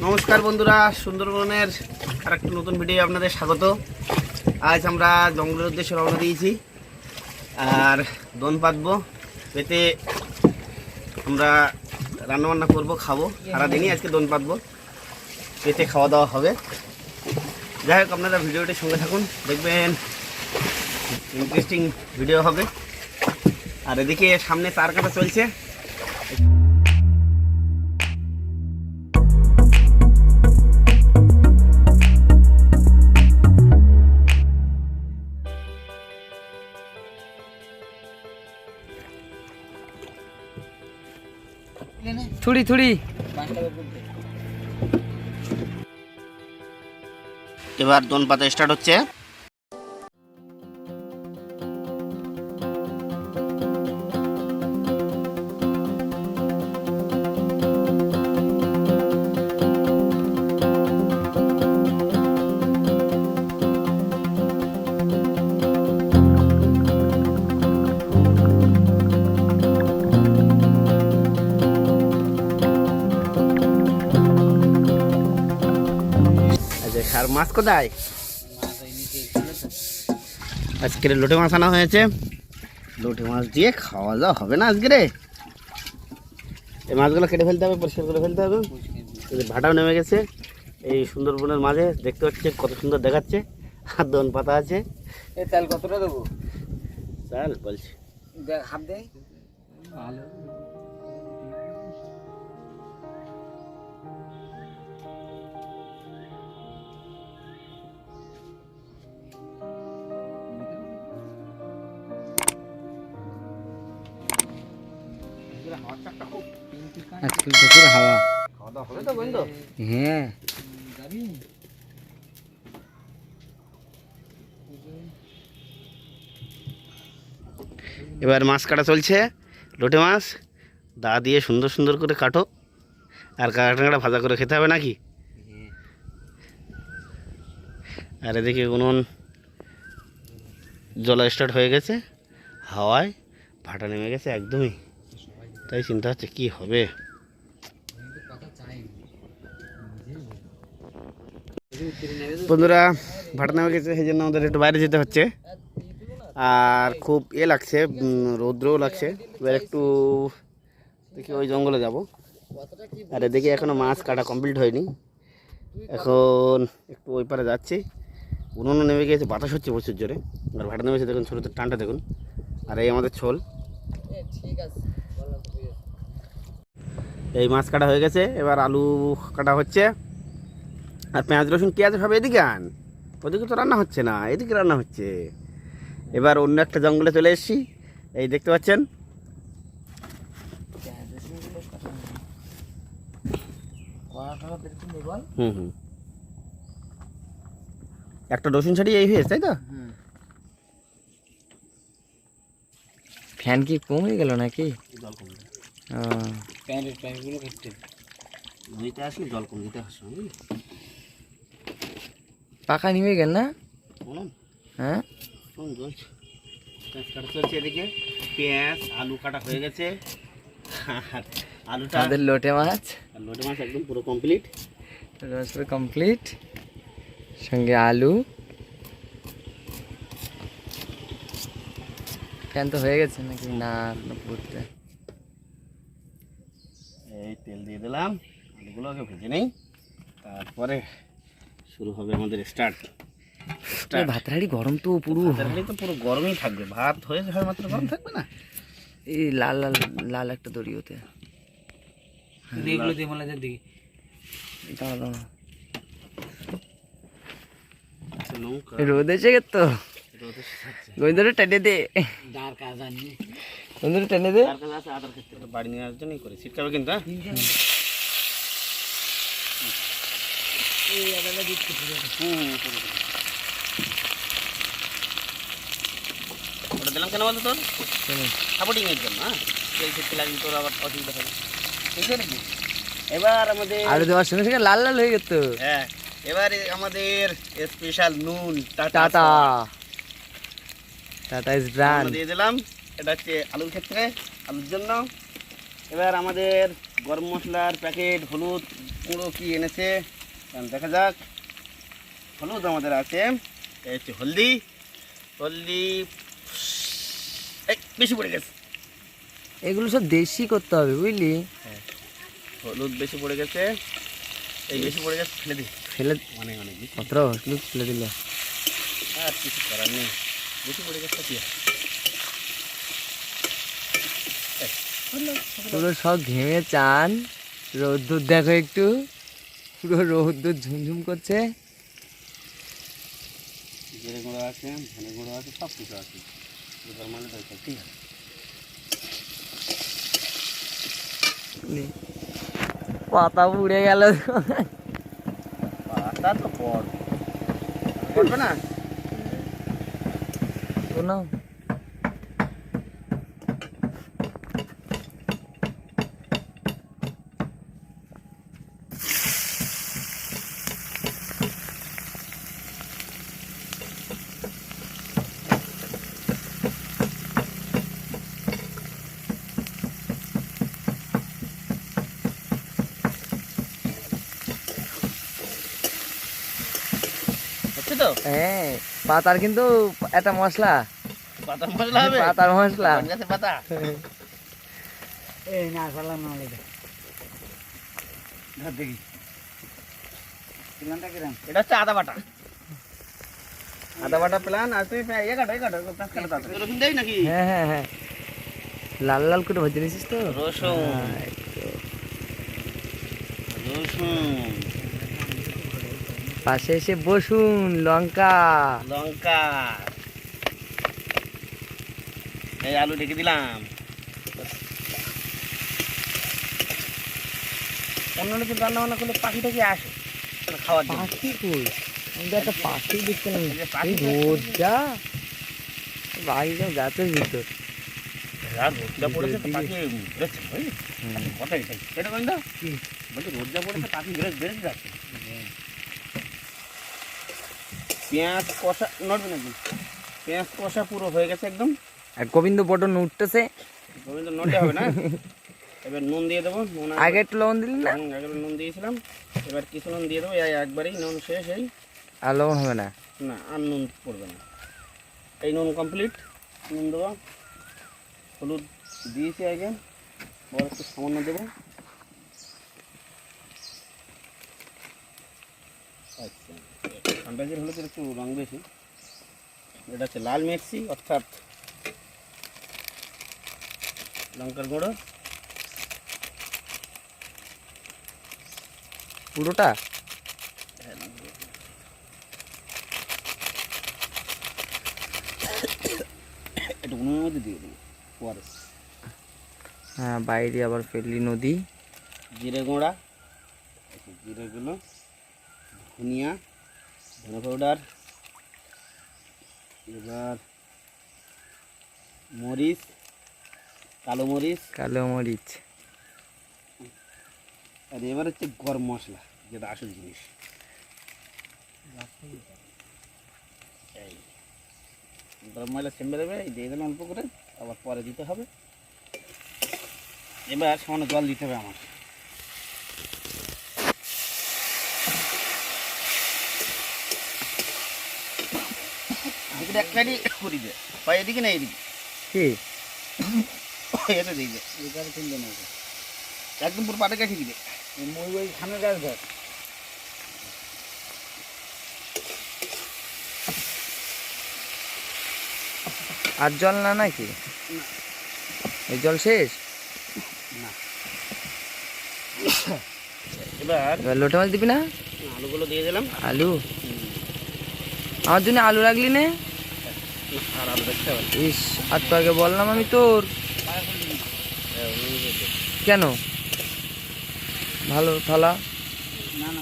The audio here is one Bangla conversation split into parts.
নমস্কার বন্ধুরা, সুন্দরবনের আরেকটা নতুন ভিডিও আপনাদের স্বাগত। আজ আমরা জঙ্গলের উদ্দেশ্যে রওনা দিয়েছি আর দোন পাতবো। পেতে আমরা রান্নাবান্না করবো, খাবো। সারাদিনই আজকে দোন পাতবো, পেতে খাওয়া দাওয়া হবে। যাই হোক, আপনারা ভিডিওটির সঙ্গে থাকুন, দেখবেন ইন্টারেস্টিং ভিডিও হবে। আর এদিকে সামনে তার কাটা চলছে। থুড়ি থুড়ি এবার দোন পাতা স্টার্ট হচ্ছে। আর মাছ কোথায়? আজকের লোটে মাছ আনা হয়েছে। লোটে মাছ দিয়ে খাওয়া দাওয়া হবে না আজকে রে। এই মাছগুলো কেটে ফেলতে হবে, পরিষ্কার করে ফেলতে হবে। ভাটাও নেমে গেছে এই সুন্দরবনের মাঝে, দেখতে পাচ্ছে কত সুন্দর দেখাচ্ছে। আর দোন পাতা আছে। এই তেল কতটা দেবো? চাল বলছি হাফ দেয় ভালো। আজকাল প্রচুর হাওয়া। খাওয়া দাওয়া হবে তো বন্ধু? হ্যাঁ, এবার মাছ কাটা চলছে। লোটে মাছ দা দিয়ে সুন্দর সুন্দর করে কাটো, আর কাটা ভাজা করে খেতে হবে নাকি। আর এদিকে উনুন জ্বলা স্টার্ট হয়ে গেছে, হাওয়ায় ভাটা নেমে গেছে একদমই। তাই চিন্তা হচ্ছে কি হবে। বন্ধুরা, ভাটা নেমে গেছে, সেই জন্য আমাদের একটু বাইরে যেতে হচ্ছে। আর খুব লাগছে, রৌদ্রও লাগছে। এবার একটু দেখি ওই জঙ্গলে যাব। আর এদিকে এখনও মাছ কাটা কমপ্লিট হয়নি, এখন একটু ওই পারে যাচ্ছি। উনুনও নেমে গিয়েছে, বাতাস হচ্ছে প্রচুর জোরে। আর ভাটা নেমেছে, দেখুন ছোটোতে টানটা দেখুন। আর এই আমাদের ছোল। এই মাছ কাটা হয়ে গেছে, এবার আলু কাটা হচ্ছে। আর পেঁয়াজ রসুন কি আছে সব এদিকে আন, ওদিকে তো রান্না হচ্ছে না, এদিকে রান্না হচ্ছে। এবার অন্য একটা জঙ্গলে চলে এসেছি, এই দেখতে পাচ্ছেন। হুম, একটা রসুন ছাড়িয়ে এই হয়েছে, তাই তো? ফ্যান কি কমে গেল নাকি? জল কম দিতে আসলে জল কম দিতে আসে। পাকা নিমে গেল না? হ্যাঁ, কাটা চলছে এদিকে। পেঁয়াজ আলু কাটা হয়ে গেছে। আর আলুটা আমাদের লোটে মাছ, লোটে মাছ একদম পুরো কমপ্লিট। পুরো কমপ্লিট, সঙ্গে আলু। ফ্যান তো হয়ে গেছে নাকি? না, পড়তে। এই তেল দিয়ে দিলাম, আলুগুলোকে ভেজে নেই, তারপরে শুরু হবে আমাদের স্টার্ট। ভাত হাঁড়ি গরম তো পুরো, তো পুরো গরমই থাকবে। ভাত হয়েছে হয় মাত্র, গরম থাকবে না। এই লাল লাল লাল একটা দড়িওতে এগুলো দিয়ে মালা দিকে দাঁড়া রোদ এসে গেছে তো। গোবিন্দরে টেনে দে, গোবিন্দরে টেনে দে। বাড়ি নেওয়ার জন্যই করে শীতকালে কিন্তু। ওটা দিলাম কেন বলতো? তোর সাপোর্টিং এর জন্য। হ্যাঁ, তেল ফিরতে লাগলে তোর আবার অসুবিধা হবে, বুঝলি নাকি? এবার আমাদের আলু দেওয়ার সঙ্গে সঙ্গে লাল লাল হয়ে গেছে। হ্যাঁ, এবারে আমাদের স্পেশাল নুন টাটা টাটা ইজ ব্র্যান্ড দিয়ে দিলাম। এটা হচ্ছে আলুর ক্ষেত্রে, আলুর জন্য। এবার আমাদের গরম মশলার প্যাকেট, হলুদ গুঁড়ো কি এনেছে দেখা যাক। হলুদ আমাদের আছে, এই হচ্ছে হলদি। হলদি এই বেশি পড়ে গেছে। এগুলো সব দেশি করতে হবে বুঝলি। হলুদ বেশি পড়ে গেছে, এই বেশি পড়ে গেছে, ফেলে দিই। ফেলে অনেক অনেক বেশি, কত হলুদ ফেলে দিলে আর কিছু করার নেই, বেশি পড়ে গেছে কি আর। পুরো সব ঘেমে চান। রোদ্দুর দেখো একটু, পুরো রোদ্দুর ঝুমঝুম করছে। জিরে গুঁড়ো আছে, ধনে গুঁড়ো আছে, সব কিছু আছে। এবার মানে দরকার, ঠিক আছে। পাতা পুড়ে গেল। পাতা তো পড়বে না। শোনো হচ্ছে তো, হ্যাঁ, পাতার কিন্তু একটা মশলা, পাতার মশলা হবে, পাতার মশলা। গাছে পাতা। এই না করলাম না দেখি এটা হচ্ছে আদা বাটা। আদা বাটা প্ল্যান। আর তুই ইয়ে কাটো, রসুন দেই নাকি? হ্যাঁ হ্যাঁ হ্যাঁ, লাল লাল করে ভেজে নিয়েছিস তো। রসুন, হ্যাঁ, রসুন, পাশে এসে বসুন। লঙ্কা, লঙ্কা, এই আলু ঢেকে দিলাম। অন্য লোকের রান্না বান্না করলে পাখি টাকি আসে খাওয়ার জন্য। পাখি কই? আমি তো একটা পাখি দেখতে না। এই যে পাখি এই রোদ যা, বাড়ি যাও গাছের ভিতর। আর রোদটা পড়েছে তো পাখি বেরোচ্ছে, বুঝলি? কথা এটাই, এটা কইন দাও। বলছি রোদটা পড়েছে, পাখি বেরোচ্ছে যাচ্ছে। পেঁয়াজ কষা নড়বে নাকি? পেঁয়াজ কষা পুরো হয়ে গেছে একদম। আর গোবিন্দ বটন উঠতেছে। গোবিন্দ নড়তে হবে না। এবার নুন দিয়ে দেবো। নুন আগে একটু লবণ দিলি না? আগে নুন দিয়েছিলাম, এবার কিছু নুন দিয়ে দেবো। একবারেই নুন শেষ। এই আর লবণ হবে না? না, আর নুন পড়বে না। এই নুন কমপ্লিট। নুন দেবো, হলুদ দিয়েছি আগে, বড় একটু সামান্য দেবো। আচ্ছা, ঠান্ডাজের হলুদের একটু রং বেশি। এটা হচ্ছে লাল মির্চি অর্থাৎ লঙ্কার গুঁড়ো পুরোটা? একটু উনুনের মধ্যে দিয়ে দিই পরে। হ্যাঁ, বাইরে আবার ফেললি নদী। জিরে গুঁড়া, জিরেগুলো, ধনিয়া, ধনে পাউডার, এবার মরিচ, কালো মরিচ, কালো মরিচ। আর এবার হচ্ছে গরম মশলা, যেটা আসল জিনিস। এই গরম মশলা ছেড়ে দেবে, এই দিয়ে দিলাম অল্প করে, আবার পরে দিতে হবে। এবার সামান্য জল দিতে হবে আমার। এক কাটি করি দে, হয় এদিকে না এদিকে, কি এতে দিয়ে দে, একদম পুরো পাটে কাঠি দিবে। ওই ধানের গাছ ধর। আর জল না নাকি? এই জল শেষ? না, এবার এবার লোটে মাছ দিবি না? আলুগুলো দিয়ে দিলাম। আলু? আমার জন্য আলু রাখলি নে? আর আলু দেখতে হবে। ইস, আর তো আগে বললাম আমি তোর। কেন? ভালো থালা। না না,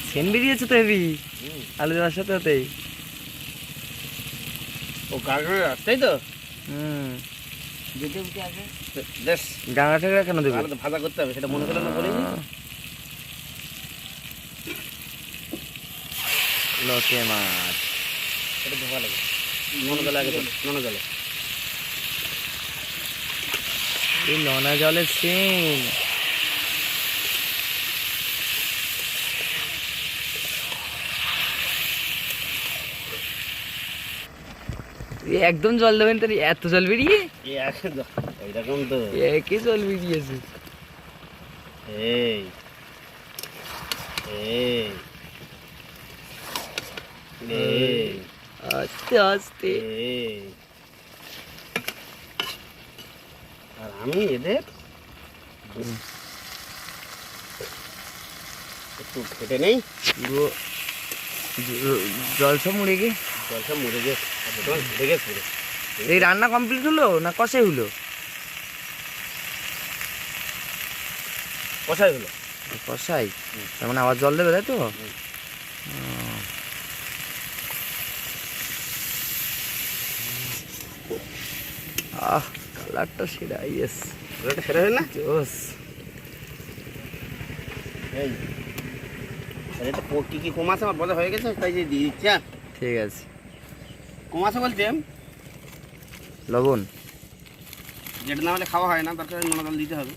সেন বেরিয়েছে তো হেবি আলু দেওয়ার সাথে সাথেই। ও গাড়ি তাই তো। বেশ, ডাঙা ঠেকরা কেন দেবে? আলু তো ভাজা করতে হবে, সেটা মনে করলাম না, বলিনি। লোটে মাছ। এটা ধোয়া লাগে, নন গেলে আগে, নন গেলে এই নোনা জলের সিন। একদম জল দেবেন তো, এত জল বেরিয়ে এইরকম তো একে জল বেরিয়েছে। এই এই এই আস্তে আস্তে। এই। আর আমি এদের একটু ফেটে নেই, পুরো জল সব মুড়ে গে। জলটা মরে গেছে, ঘুরে গেছে। এই রান্না কমপ্লিট হলো না কষাই হলো? কষাই হলো। কষাই, তার মানে আবার জল দেবে তাই তো? আহ, কালারটা সেরা। ইয়েস, ওটা সেরে হয় না? জোস। এই এটা কি কি কম আছে, আমার বলা হয়ে গেছে, তাই যে দিয়ে দিচ্ছি। ঠিক আছে। কম আছে বলতে লবণ, যেটা না হলে খাওয়া হয় না, দরকার নোনা জল দিতে হবে।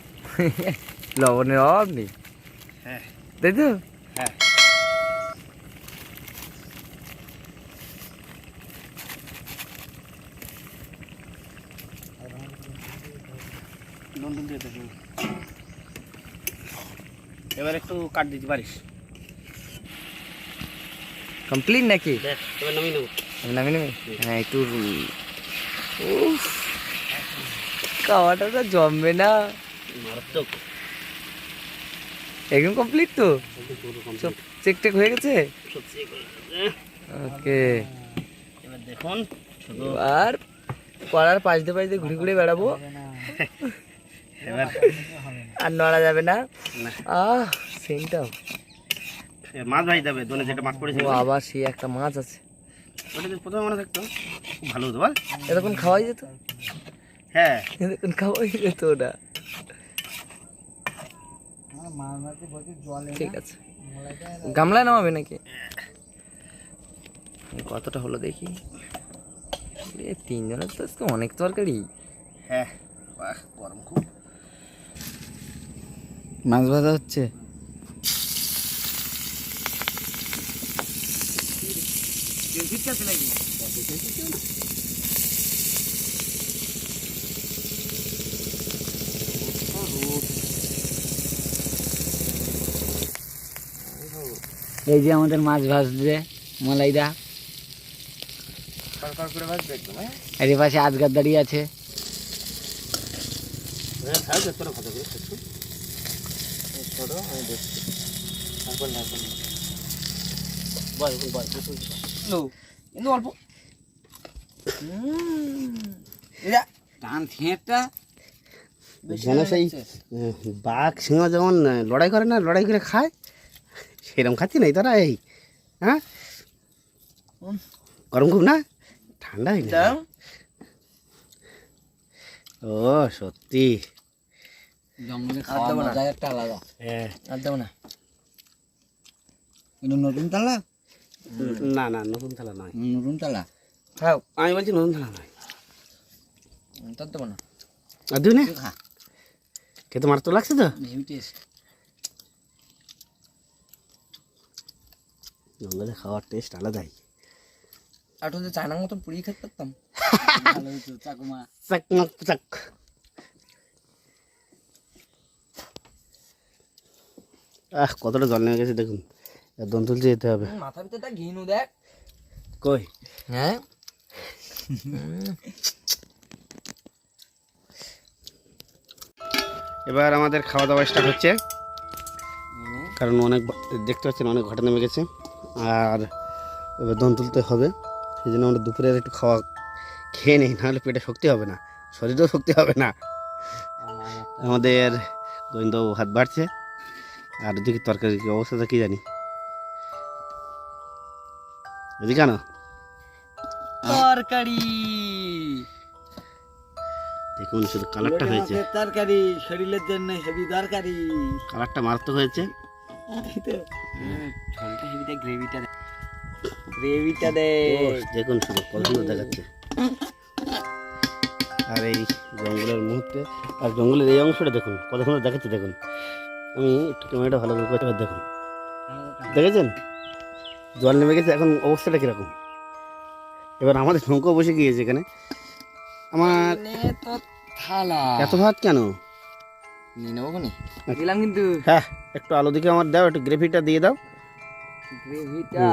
লবণের অভাব নেই, হ্যাঁ তাই তো? হ্যাঁ। লন্ডন দিয়ে দেবো। এবার একটু কাট দিতে পারিস। কমপ্লিট নাকি? দেখ এবার নামিয়ে নেবো। নামি নেবে? হ্যাঁ, একটু। উফ, খাওয়াটা তো জমবে না। মারাত্মক। একদম কমপ্লিট তো? সব চেক টেক হয়ে গেছে? ওকে, এবার দেখুন শুধু এবার কড়ার পাশ দিয়ে ঘুরে ঘুরে বেড়াবো, এবার আর নড়া যাবে না। না। আহ, সেন্টাও। মাছ ভাই যাবে, দোনে যেটা মাছ পড়েছে। ও আবার সেই একটা মাছ আছে, ওটা যদি প্রথমে মনে থাকতো খুব ভালো হতো বল। এতক্ষণ খাওয়াই যেত। হ্যাঁ এতক্ষণ খাওয়াই যেত ওটা। ঠিক আছে, গামলায় নামাবে নাকি? কতটা হলো দেখি। তিনজনের তো আজকে অনেক তরকারি। হ্যাঁ, বাহ গরম খুব। মাছ ভাজা হচ্ছে। এই যে আমাদের মাছ ভাজছে মলাইদা, আর এ পাশে আজগার দাঁড়িয়ে আছে। কিন্তু অল্প টান থেঁটা যেন সেই বাঘ সিংহ যেমন লড়াই করে না, লড়াই করে খায়, সেরকম খাচ্ছি নাই তোরা। এই হ্যাঁ, গরম খুব না, ঠান্ডা হয়নি। ও সত্যি জঙ্গলে খাওয়া মজা একটা আলাদা। হ্যাঁ, আর দেবো না, কিন্তু নতুন তালা না না নতুন থালা নয়। নতুন তালা খাও, আমি বলছি নতুন থালা নয়। তোর দেবো না, আর দিও না, খা। খেতে মার তো লাগছে তো। Heavy taste. জঙ্গলে খাওয়ার টেস্ট আলাদাই। আর তো চায়নার মতন পুড়িয়ে খেতে পারতাম। ভালো হতো চাকুমা। চাক মাক চাক। কতটা জল নেমে গেছে দেখুন, দম তুলতে যেতে হবে। মাথা ভিতরটা ঘিনু দেখ। কই হ্যাঁ, এবার আমাদের খাওয়া দাওয়া স্টার্ট হচ্ছে, কারণ অনেক দেখতে পাচ্ছেন অনেক ঘটা নেমে গেছে, আর এবার দম তুলতে হবে। সেই জন্য আমরা দুপুরের একটু খাওয়া খেয়ে নিই, নাহলে পেটে শক্তি হবে না, শরীরেও শক্তি হবে না। আমাদের গোবিন্দ ভাত বাড়ছে, আর ওদিকে তরকারি কি অবস্থাটা কি জানি। এদিকে কেন তরকারি দেখুন, শুধু কালারটা হয়েছে, তরকারি শরীরের জন্য হেভি তরকারি। কালারটা মারাত্মক হয়েছে। ঝোলটা হেভি দে, গ্রেভিটা দে। দেখুন শুধু কত সুন্দর দেখাচ্ছে। আর এই জঙ্গলের মুহূর্তে, আর জঙ্গলের এই অংশটা দেখুন কত সুন্দর দেখাচ্ছে। দেখুন আমি একটু ক্যামেরাটা ভালো করে করতে দেখুন, দেখেছেন জল নেমে গেছে। এখন অবস্থাটা কীরকম? এবার আমাদের নৌকো বসে গিয়েছে এখানে। আমার তো থালা এত ভাত কেন নিয়ে নেবো কোনি দিলাম কিন্তু। হ্যাঁ, একটু আলো দিকে আমার দাও, একটু গ্রেভিটা দিয়ে দাও। গ্রেভিটা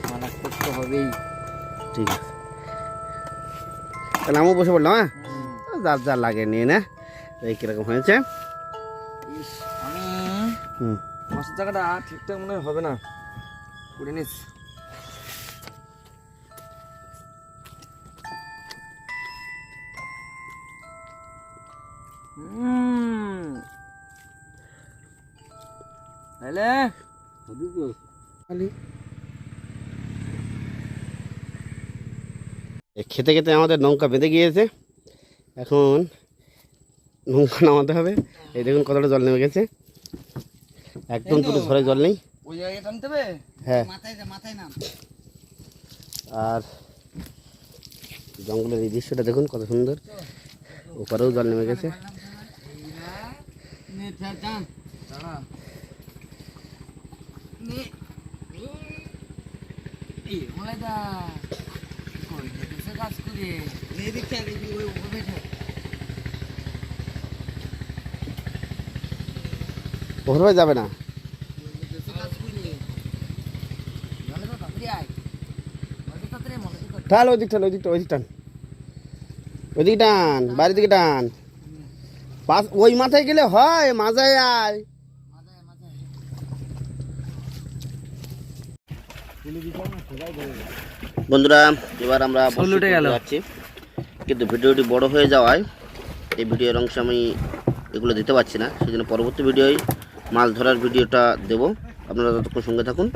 মালা করতে হবেই। ঠিক আছে, তাহলে আমিও বসে পড়লাম। হ্যাঁ, যার যা লাগে নিয়ে না। এই কীরকম হয়েছে? আমি হুম, মাছের জায়গাটা ঠিকঠাক মনে হয় হবে না, করে নিস। তাহলে খেতে খেতে আমাদের নৌকা বেঁধে গিয়েছে। এখন নৌকা নামাতে হবে। এই দেখুন কতটা জল নেমে গেছে, একদম পুরো ঘরে জল নেই। ওই জায়গায় টানতে হবে। হ্যাঁ, মাথায় নাম। আর জঙ্গলের এই দৃশ্যটা দেখুন কত সুন্দর, ওপারেও জল নেমে গেছে। ওর ভাই যাবে না, টান ওই দিক টান, ওই দিকটা, ওই দিক টান, ওই দিকে টান, বাড়ির দিকে টান। পাশ ওই মাথায় গেলে হয়, মাজায় আয়। বন্ধুরা, এবার আমরা যাচ্ছি, কিন্তু ভিডিওটি বড় হয়ে যাওয়ায় এই ভিডিওর অংশ আমি এগুলো দিতে পারছি না। সেজন্য পরবর্তী ভিডিওয় মাছ ধরার ভিডিওটা দেব। আপনারা ততক্ষণ সঙ্গে থাকুন।